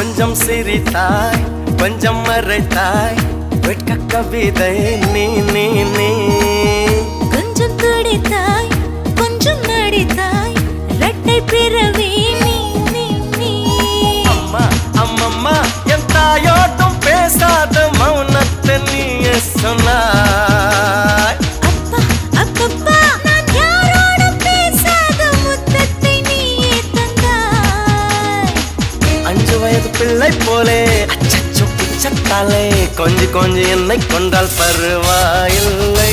கொஞ்சம் சிரித்தாய் கொஞ்சம் மறைத்தாய் வெட்க கவிதை நீ நீ நீ கொஞ்சம் துடித்தாய் கொஞ்சம் நடித்தாய் இரட்டை பிறவி நீ நீ நீ அம்மா அம்மம்மா என் தாயோட்டும் பேசாத மௌனத்தை நீயே சொன்னாய் அப்பா அப்பப்பா நான் யாரோடும் பேசாத முத்தத்தை நீயே தந்தாய் 5 வயது பிள்ளை போலே அச்சச்சோ பிச்சத்தாலே கொஞ்சி கொஞ்சி என்னை கொண்டால் பருவாயில்லை